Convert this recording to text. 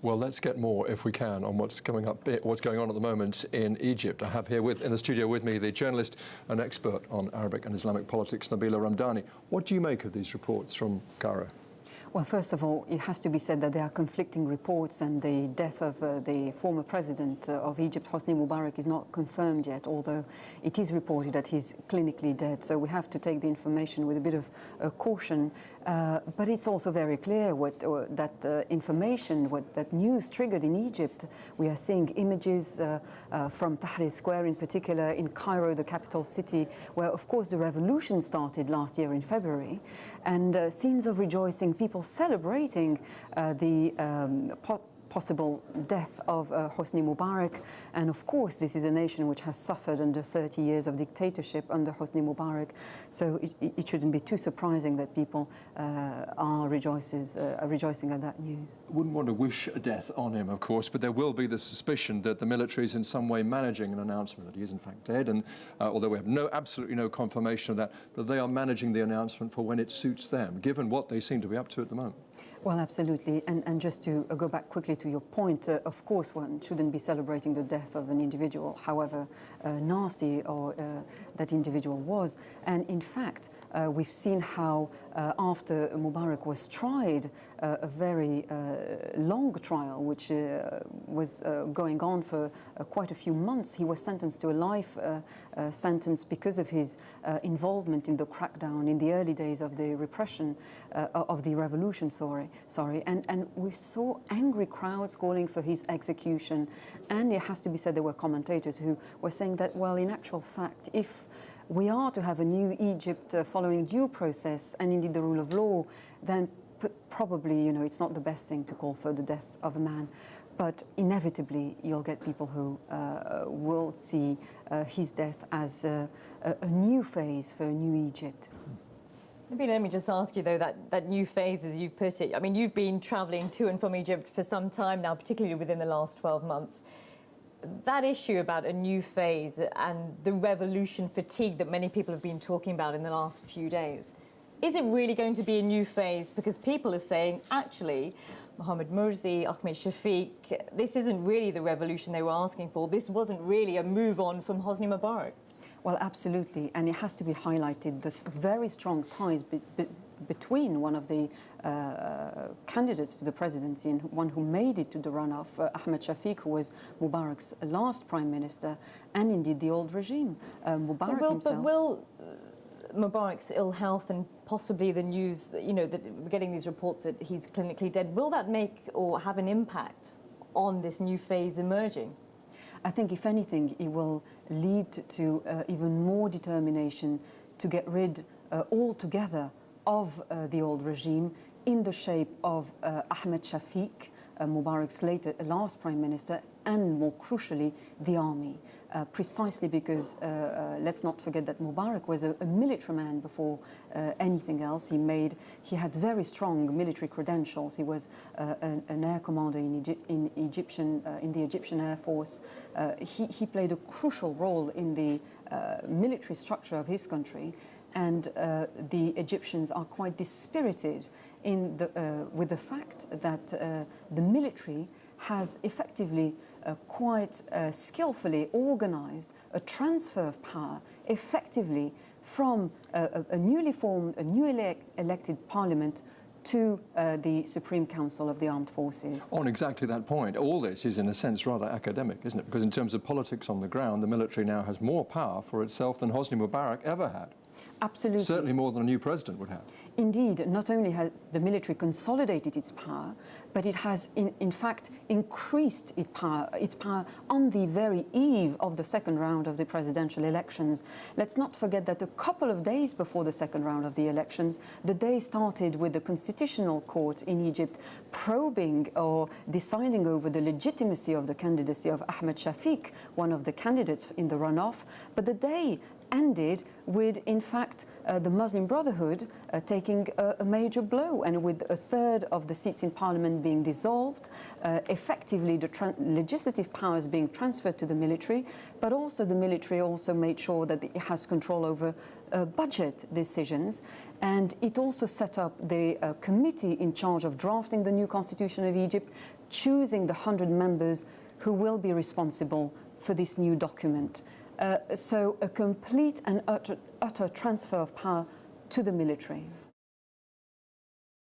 Well, let's get more, if we can, on what's going on at the moment in Egypt. I have here in the studio with me the journalist and expert on Arabic and Islamic politics, Nabila Ramdani. What do you make of these reports from Cairo? Well, first of all, it has to be said that there are conflicting reports, and the death of the former president of Egypt, Hosni Mubarak, is not confirmed yet, although it is reported that he's clinically dead. So we have to take the information with a bit of caution. But it's also very clear that information, that news triggered in Egypt. We are seeing images from Tahrir Square in particular, in Cairo, the capital city, where, of course, the revolution started last year in February, and scenes of rejoicing, people celebrating the possible death of Hosni Mubarak. And of course, this is a nation which has suffered under 30 years of dictatorship under Hosni Mubarak. So it shouldn't be too surprising that people are rejoicing at that news. Wouldn't want to wish a death on him, of course, but there will be the suspicion that the military is in some way managing an announcement that he is in fact dead. And although we have absolutely no confirmation of that, but they are managing the announcement for when it suits them, given what they seem to be up to at the moment. Well, absolutely. And just to go back quickly to your point, of course, one shouldn't be celebrating the death of an individual, however nasty or that individual was. And in fact, we've seen how after Mubarak was tried, a very long trial, which was going on for quite a few months, he was sentenced to a life sentence because of his involvement in the crackdown in the early days of the repression of the revolution. And we saw angry crowds calling for his execution. And it has to be said there were commentators who were saying that, well, in actual fact, if we are to have a new Egypt following due process and indeed the rule of law, then probably, it's not the best thing to call for the death of a man. But inevitably, you'll get people who will see his death as a new phase for a new Egypt. Maybe let me just ask you, though, that new phase, as you've put it, I mean, you've been travelling to and from Egypt for some time now, particularly within the last 12 months. That issue about a new phase and the revolution fatigue that many people have been talking about in the last few days, is it really going to be a new phase? Because people are saying, actually, Mohammed Mursi, Ahmed Shafiq, this isn't really the revolution they were asking for. This wasn't really a move on from Hosni Mubarak. Well, absolutely. And it has to be highlighted, the very strong ties between one of the candidates to the presidency and one who made it to the runoff, Ahmed Shafiq, who was Mubarak's last prime minister, and indeed the old regime, Mubarak himself. But will Mubarak's ill health and possibly the news that, that we're getting these reports that he's clinically dead, will that make or have an impact on this new phase emerging? I think, if anything, it will lead to even more determination to get rid altogether of the old regime in the shape of Ahmed Shafiq, Mubarak's last prime minister, and more crucially, the army. Precisely because, let's not forget that Mubarak was a military man before anything else. He had very strong military credentials. He was an air commander in the Egyptian Air Force. He played a crucial role in the military structure of his country. And the Egyptians are quite dispirited with the fact that the military has effectively quite skillfully organized a transfer of power effectively from a newly formed, elected parliament to the Supreme Council of the Armed Forces. On exactly that point, all this is in a sense rather academic, isn't it? Because in terms of politics on the ground, the military now has more power for itself than Hosni Mubarak ever had. Absolutely. Certainly more than a new president would have. Indeed, not only has the military consolidated its power, but it has in fact increased its power on the very eve of the second round of the presidential elections. Let's not forget that a couple of days before the second round of the elections, the day started with the Constitutional Court in Egypt probing or deciding over the legitimacy of the candidacy of Ahmed Shafiq, one of the candidates in the runoff. But the day ended with, in fact, the Muslim Brotherhood taking a major blow, and with a third of the seats in parliament being dissolved, effectively the legislative powers being transferred to the military, but also the military also made sure that it has control over budget decisions. And it also set up the committee in charge of drafting the new constitution of Egypt, choosing the 100 members who will be responsible for this new document. So a complete and utter transfer of power to the military.